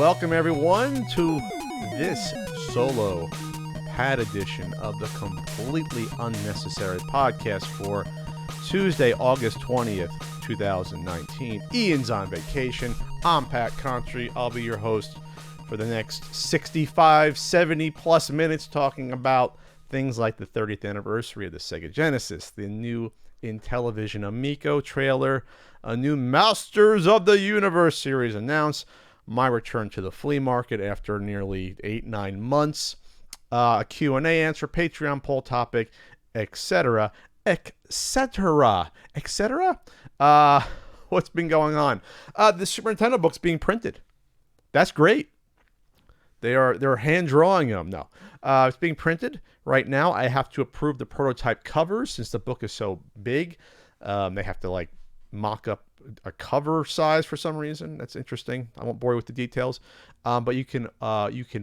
welcome everyone to this solo pad edition of the completely unnecessary podcast for Tuesday, August 20th, 2019. Ian's on vacation. I'm Pat Contry. I'll be your host for the next 65, 70 plus minutes talking about things like the 30th anniversary of the Sega Genesis, the new Intellivision Amico trailer, a new Masters of the Universe series announced, my return to the flea market after nearly 8-9 months, a Q&A answer, Patreon poll topic, etc., etc., etc. What's been going on? The Superintendent Books being printed. That's great. They're hand drawing them. No, it's being printed right now. I have to approve the prototype covers since the book is so big. They have to mock up a cover size for some reason. That's interesting. I won't bore you with the details. But you can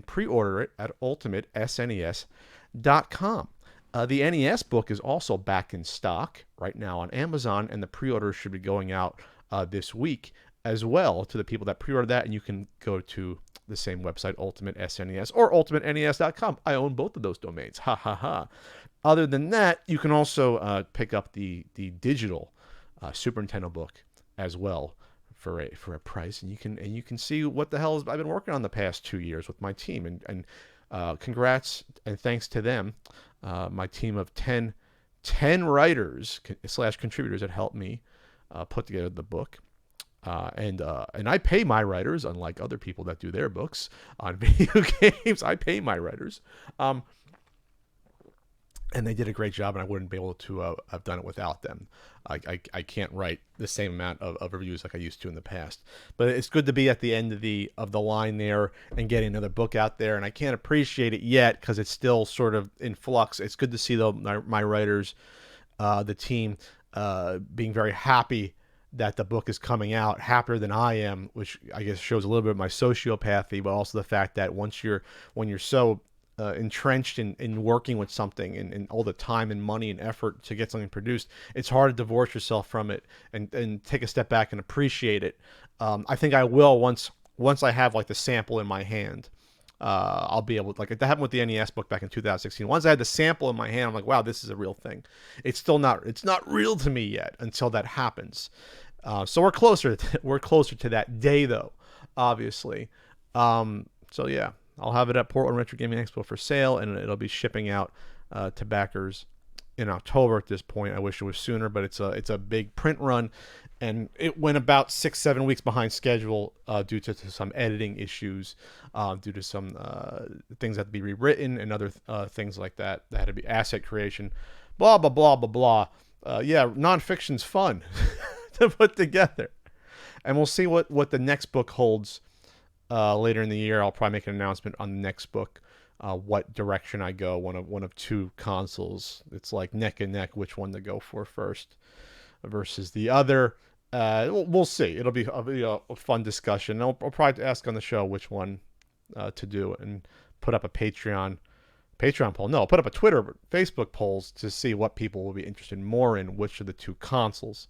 pre-order it at ultimatesnes.com. The NES book is also back in stock right now on Amazon, and the pre-order should be going out this week as well to the people that pre-order that, and you can go to the same website, Ultimate SNES or ultimatens.com. I own both of those domains. Ha ha ha. Other than that, you can also pick up the digital Superintendent book as well for a price, and you can see what the hell I've been working on the past 2 years with my team, and congrats and thanks to them, my team of 10 writers / contributors that helped me put together the book. And I pay my writers, unlike other people that do their books on video games. I pay my writers. And they did a great job, and I wouldn't be able to have done it without them. I can't write the same amount of reviews like I used to in the past. But it's good to be at the end of the line there and getting another book out there. And I can't appreciate it yet because it's still sort of in flux. It's good to see my writers, the team, being very happy that the book is coming out, happier than I am, which I guess shows a little bit of my sociopathy, but also the fact that when you're so entrenched in working with something and all the time and money and effort to get something produced, it's hard to divorce yourself from it and take a step back and appreciate it. I think I will once I have the sample in my hand. I'll be able to, that happened with the NES book back in 2016. Once I had the sample in my hand, I'm like, wow, this is a real thing. It's not real to me yet until that happens. So we're closer to that day though, obviously. So yeah, I'll have it at Portland Retro Gaming Expo for sale, and it'll be shipping out to backers in October at this point. I wish it was sooner, but it's a big print run, and it went about 6-7 weeks behind schedule due to some editing issues, due to some things that had to be rewritten and other things like that had to be asset creation, blah blah blah blah blah. Yeah, nonfiction's fun to put together, and we'll see what the next book holds later in the year. I'll probably make an announcement on the next book, what direction I go. One of two consoles. It's like neck and neck which one to go for first versus the other. We'll see. It'll be a fun discussion. I'll probably ask on the show which one to do, and put up a Patreon poll. No, I'll put up a Twitter, Facebook polls to see what people will be interested more in, which of the two consoles.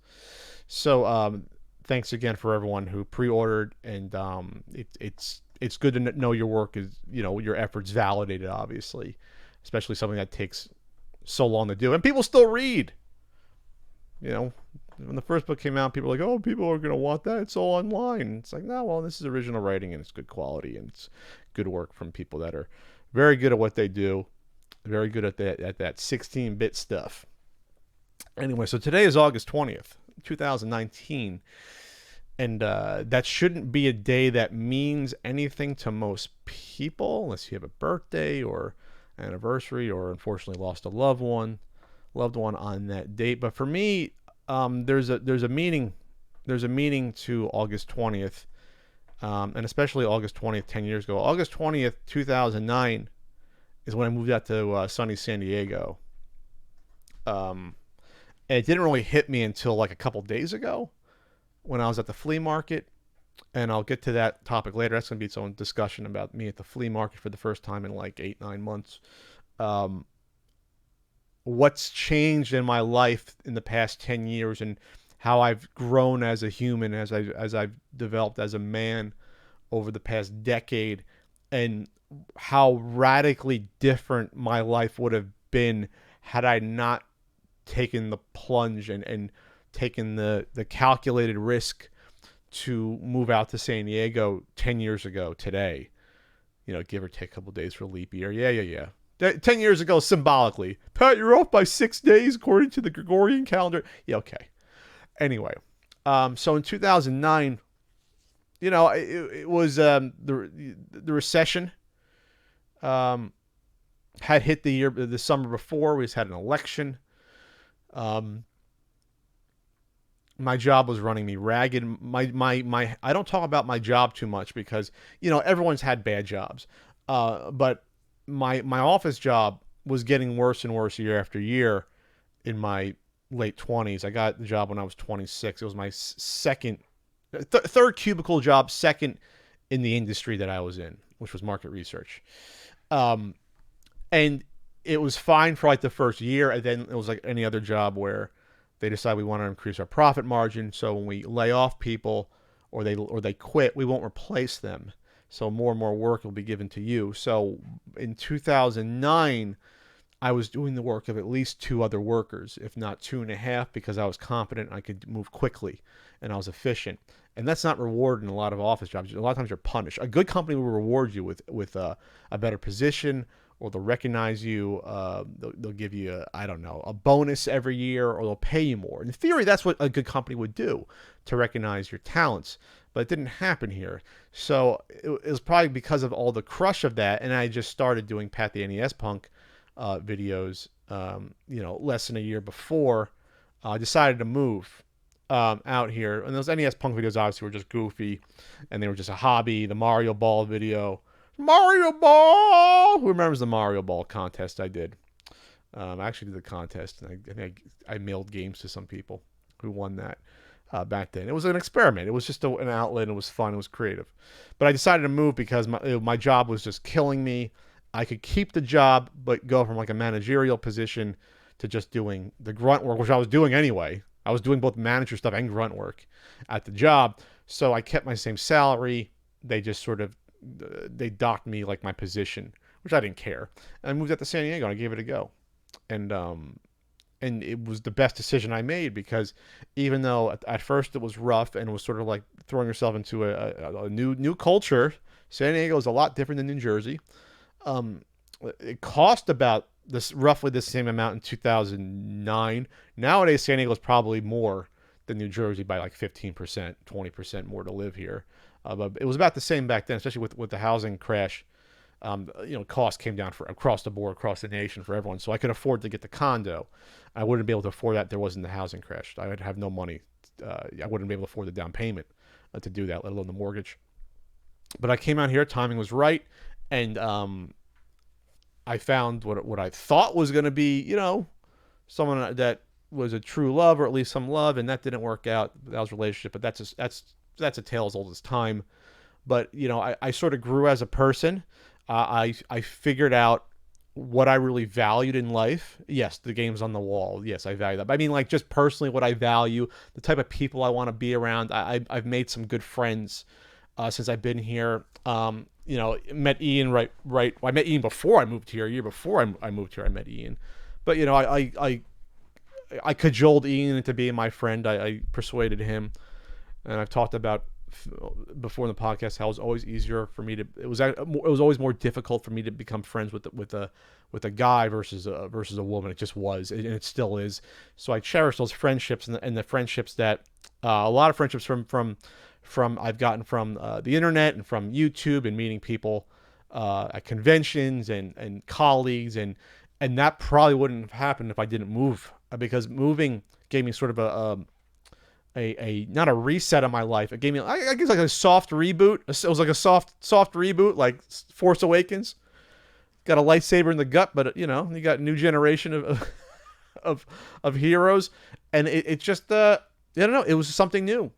So thanks again for everyone who pre-ordered, and it's good to know your work is, your efforts validated, obviously, especially something that takes so long to do, and people still read. When the first book came out, people were like, oh, people are going to want that. It's all online. It's like, no, well, this is original writing, and it's good quality, and it's good work from people that are very good at what they do, very good at that 16-bit stuff. Anyway, so today is August 20th, 2019, and that shouldn't be a day that means anything to most people, unless you have a birthday or anniversary or unfortunately lost a loved one on that date. But for me, there's a meaning to August 20th, and especially August 20th 10 years ago. August 20th 2009 is when I moved out to sunny San Diego. And it didn't really hit me until a couple days ago when I was at the flea market, and I'll get to that topic later. That's going to be its own discussion about me at the flea market for the first time in 8-9 months. What's changed in my life in the past 10 years and how I've grown as a human, as I've developed as a man over the past decade, and how radically different my life would have been had I not taken the plunge and taken the calculated risk to move out to San Diego 10 years ago today. Give or take a couple days for leap year. Yeah. 10 years ago, symbolically. Pat, you're off by 6 days according to the Gregorian calendar. Yeah, okay. Anyway, so in 2009, it was the recession had hit the summer before. We just had an election. My job was running me ragged. My I don't talk about my job too much because everyone's had bad jobs, but my office job was getting worse and worse year after year. In my late 20s, I got the job when I was 26. It was my third cubicle job, second in the industry that I was in, which was market research. And it was fine for like the first year, and then it was like any other job where they decide we want to increase our profit margin. So when we lay off people or they quit, we won't replace them. So more and more work will be given to you. So in 2009, I was doing the work of at least two other workers, if not two and a half, because I was confident I could move quickly and I was efficient. And that's not rewarded in a lot of office jobs. A lot of times you're punished. A good company will reward you with a better position, or they'll recognize you. They'll give you, a bonus every year, or they'll pay you more. In theory, that's what a good company would do, to recognize your talents. But it didn't happen here. So it was probably because of all the crush of that. And I just started doing Pat the NES Punk videos, less than a year before. I decided to move out here. And those NES Punk videos obviously were just goofy, and they were just a hobby. The Mario Ball video. Mario Ball! Who remembers the Mario Ball contest I did? I actually did the contest, and I think I mailed games to some people who won that back then. It was an experiment. It was just an outlet. It was fun. It was creative. But I decided to move because my job was just killing me. I could keep the job, but go from like a managerial position to just doing the grunt work, which I was doing anyway. I was doing both manager stuff and grunt work at the job. So I kept my same salary. They just sort of, they docked me like my position, which I didn't care. And I moved out to San Diego and I gave it a go. And it was the best decision I made, because even though at first it was rough and it was sort of like throwing yourself into a new culture, San Diego is a lot different than New Jersey. It cost about roughly the same amount in 2009. Nowadays, San Diego is probably more than New Jersey by like 15%, 20% more to live here. But it was about the same back then, especially with the housing crash. Cost came down across the board, across the nation for everyone. So I could afford to get the condo. I wouldn't be able to afford that if there wasn't the housing crash. I would have no money. I wouldn't be able to afford the down payment to do that, let alone the mortgage. But I came out here, timing was right, and I found what I thought was going to be, someone that was a true love, or at least some love, and that didn't work out. That was a relationship, but that's a tale as old as time. But I sort of grew as a person. I figured out what I really valued in life. Yes, the game's on the wall. Yes, I value that. But I mean, like, just personally, what I value, the type of people I want to be around. I've made some good friends since I've been here. Met Ian right. I met Ian before I moved here. A year before I moved here, I met Ian. But I cajoled Ian into being my friend. I persuaded him, and I've talked about before in the podcast how it was always easier for me to. It was always more difficult for me to become friends with a guy versus a woman. It just was, and it still is. So I cherish those friendships and the friendships that a lot of friendships from I've gotten from the internet and from YouTube and meeting people at conventions and colleagues, and that probably wouldn't have happened if I didn't move, because moving gave me sort of a not a reset of my life. It gave me, I guess, like a soft reboot. It was like a soft reboot, like Force Awakens. Got a lightsaber in the gut, but you got a new generation of heroes, and it just I don't know. It was something new.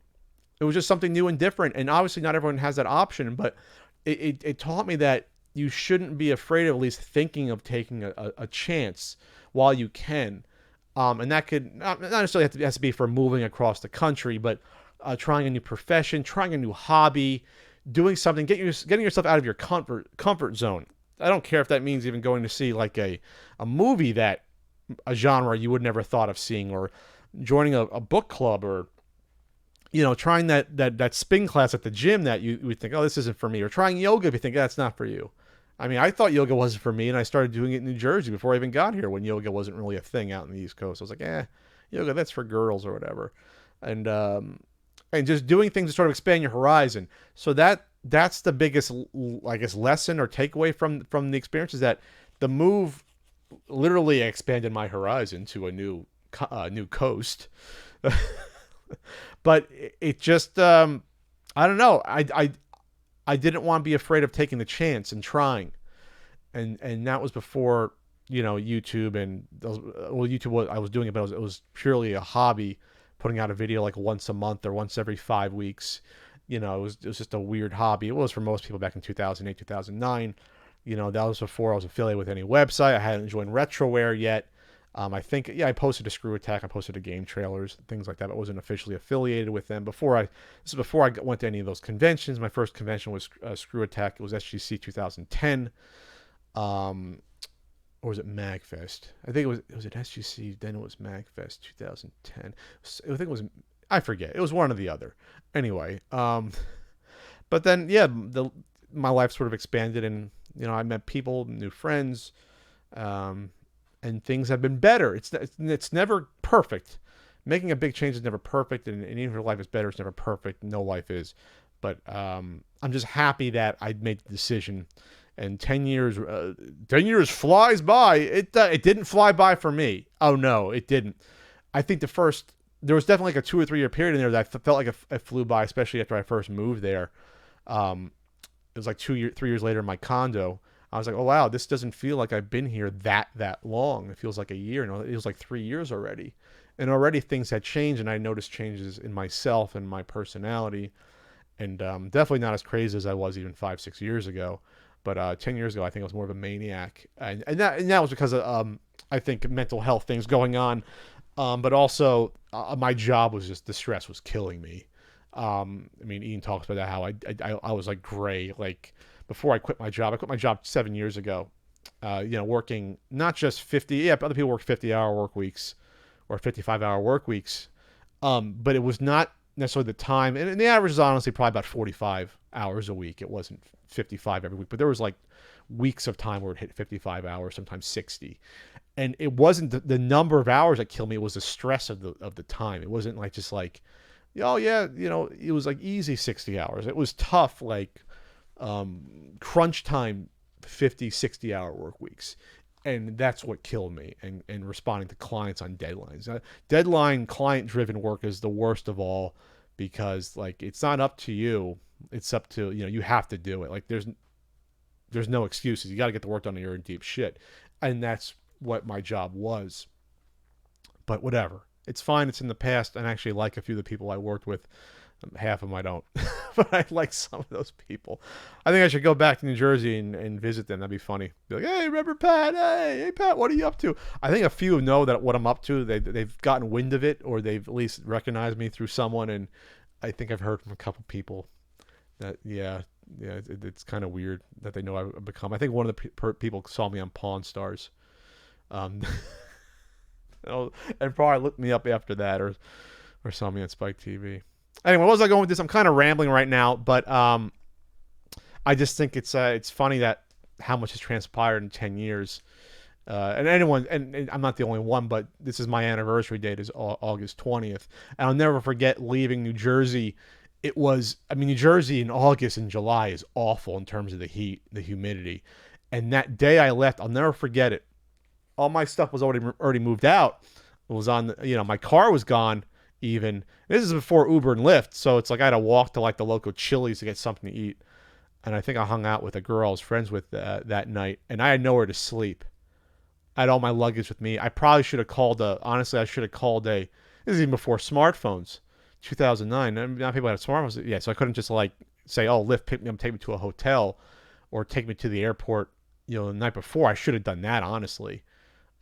It was just something new and different. And obviously not everyone has that option, but it taught me that you shouldn't be afraid of at least thinking of taking a chance while you can. And that could not necessarily has to be for moving across the country, but trying a new profession, trying a new hobby, doing something, getting yourself out of your comfort zone. I don't care if that means even going to see like a movie that a genre you would never thought of seeing, or joining a book club, or trying that spin class at the gym that you would think, oh, this isn't for me, or trying yoga if you think that's not for you. I mean, I thought yoga wasn't for me, and I started doing it in New Jersey before I even got here, when yoga wasn't really a thing out in the East Coast. I was like, yoga, that's for girls or whatever. And just doing things to sort of expand your horizon. So that's the biggest, I guess, lesson or takeaway from the experience, is that the move literally expanded my horizon to a new coast. But it just I don't know. I didn't want to be afraid of taking the chance and trying, and that was before YouTube, and YouTube was, I was doing it, but it was purely a hobby, putting out a video like once a month or once every 5 weeks. It was just a weird hobby. It was for most people back in 2008, 2009. That was before I was affiliated with any website. I hadn't joined Retroware yet. I think, I posted to Screw Attack. I posted to game trailers, things like that, but wasn't officially affiliated with them. This is before I went to any of those conventions. My first convention was Screw Attack. It was SGC 2010. Or was it MagFest? I think it was at SGC, then it was MagFest 2010. I think it was, I forget. It was one or the other. Anyway, but then, my life sort of expanded, and, I met people, new friends, and things have been better. It's never perfect. Making a big change is never perfect, and even if your life is better, it's never perfect. No life is. But I'm just happy that I made the decision. And 10 years flies by. It didn't fly by for me. Oh no, it didn't. I think there was definitely like a 2 or 3 year period in there that I felt like it flew by, especially after I first moved there. It was like 3 years later in my condo. I was like, oh wow, this doesn't feel like I've been here that long. It feels like a year. It feels like 3 years already. And already things had changed, and I noticed changes in myself and my personality. And definitely not as crazy as I was even 5-6 years ago. But 10 years ago, I think I was more of a maniac. And that was because of, I think, mental health things going on. But also, my job was just, the stress was killing me. I mean, Ian talks about that, how I was like gray. Like, before I quit my job 7 years ago. Working not just 50, other people work 50-hour work weeks or 55-hour work weeks. But it was not necessarily the time, and the average is honestly probably about 45 hours a week. It wasn't 55 every week, but there was like weeks of time where it hit 55 hours, sometimes 60. And it wasn't the number of hours that killed me. It was the stress of the time. It wasn't like just like, oh yeah, it was like easy 60 hours. It was tough, like crunch time 50, 60-hour work weeks. And that's what killed me, and responding to clients on deadlines. Deadline client-driven work is the worst of all, because like it's not up to you. It's up to, you have to do it. Like there's no excuses. You got to get the work done, or you're in deep shit. And that's what my job was. But whatever. It's fine. It's in the past. And I actually like a few of the people I worked with. Half of them I don't. But I like some of those people. I think I should go back to New Jersey and visit them. That'd be funny. Be like, hey, remember Pat? Hey, Pat, what are you up to? I think a few know that what I'm up to. They've gotten wind of it, or they've at least recognized me through someone. And I think I've heard from a couple people that, it's kind of weird that they know I've become. I think one of the people saw me on Pawn Stars. And probably looked me up after that, or saw me on Spike TV. Anyway, what was I going with this? I'm kind of rambling right now, but I just think it's funny that how much has transpired in 10 years. And I'm not the only one, but this is my anniversary date, is August 20th. And I'll never forget leaving New Jersey. New Jersey in August and July is awful in terms of the heat, the humidity. And that day I left, I'll never forget it. All my stuff was already moved out. It was on, my car was gone even. This is before Uber and Lyft, so it's like I had to walk to like the local Chili's to get something to eat. And I think I hung out with a girl I was friends with that night, and I had nowhere to sleep. I had all my luggage with me. I probably should have called honestly, I should have called this is even before smartphones, 2009. Now people had smartphones. Yeah, so I couldn't just like say, oh, Lyft pick me up, take me to a hotel, or take me to the airport, the night before. I should have done that, honestly.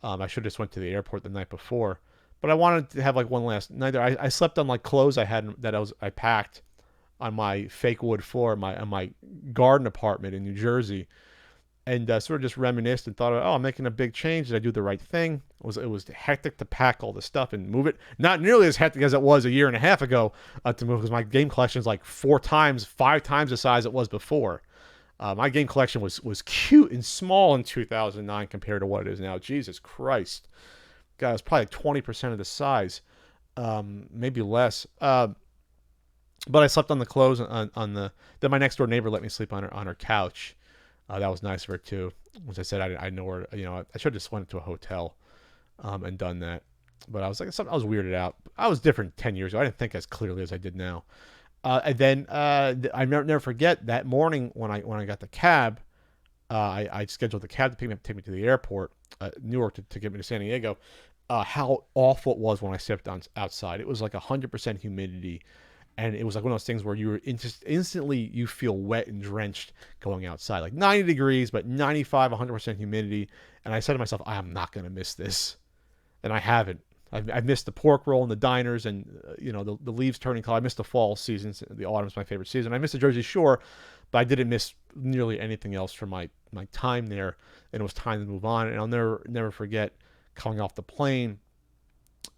I should have just went to the airport the night before. But I wanted to have like one last night there. I slept on like clothes I had that I packed. on my fake wood floor on my garden apartment in New Jersey, and sort of just reminisced and thought, oh, I'm making a big change. Did I do the right thing? It was hectic to pack all the stuff and move it. Not nearly as hectic as it was a year and a half ago to move, because my game collection is like 5 times the size it was before. My game collection was cute and small in 2009 compared to what it is now. Jesus Christ. God, it was probably like 20% of the size, maybe less. But I slept on the clothes on the. Then my next door neighbor let me sleep on her couch. That was nice of her too. As I said, I know her. I should have just went to a hotel, and done that. But I was like, I was weirded out. I was different 10 years ago. I didn't think as clearly as I did now. And then I never forget that morning when I got the cab. I scheduled the cab to take me to the airport, Newark, to get me to San Diego. How awful it was when I stepped outside. It was like 100% humidity. And it was like one of those things where you were instantly you feel wet and drenched going outside. Like 90 degrees, but 95, 100% humidity. And I said to myself, I am not going to miss this. And I haven't. I've missed the pork roll in the diners and, the leaves turning color. I missed the fall seasons. The autumn's my favorite season. I missed the Jersey Shore, but I didn't miss nearly anything else from my time there. And it was time to move on. And I'll never forget coming off the plane.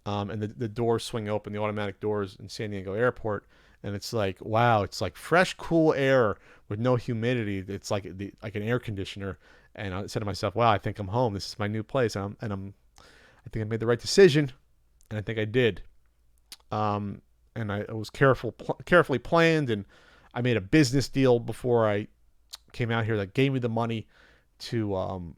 And the doors swing open, the automatic doors in San Diego Airport, and it's like, wow, it's like fresh, cool air with no humidity. It's like an air conditioner. And I said to myself, wow, I think I'm home. This is my new place, I think I made the right decision, and I think I did. And I was carefully planned, and I made a business deal before I came out here that gave me the money to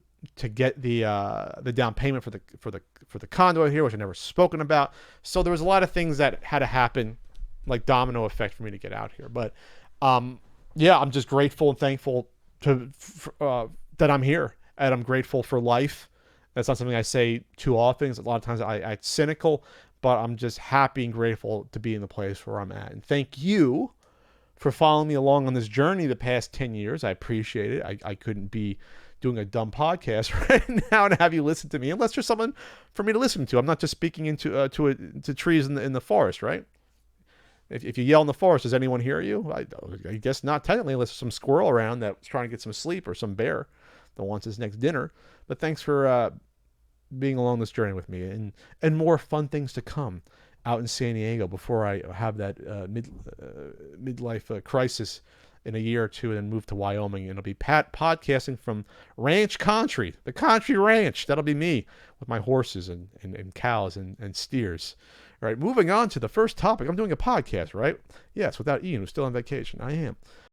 get the down payment for the condo here, which I never spoken about. So there was a lot of things that had to happen, like domino effect, for me to get out here. But yeah, I'm just grateful and thankful that I'm here, and I'm grateful for life. That's not something I say too often. A lot of times I'm cynical, but I'm just happy and grateful to be in the place where I'm at. And thank you for following me along on this journey the past 10 years. I appreciate it. I couldn't be doing a dumb podcast right now and have you listen to me unless there's someone for me to listen to. I'm not just speaking into to trees in the forest, right? If you yell in the forest, does anyone hear you? I guess not technically, unless there's some squirrel around that's trying to get some sleep, or some bear that wants his next dinner. But thanks for being along this journey with me, and more fun things to come out in San Diego before I have that midlife crisis in a year or two, and then move to Wyoming. And it'll be podcasting from ranch country, the country ranch. That'll be me with my horses and cows and steers. All right, moving on to the first topic. I'm doing a podcast, right? Yes, without Ian, who's still on vacation. I am.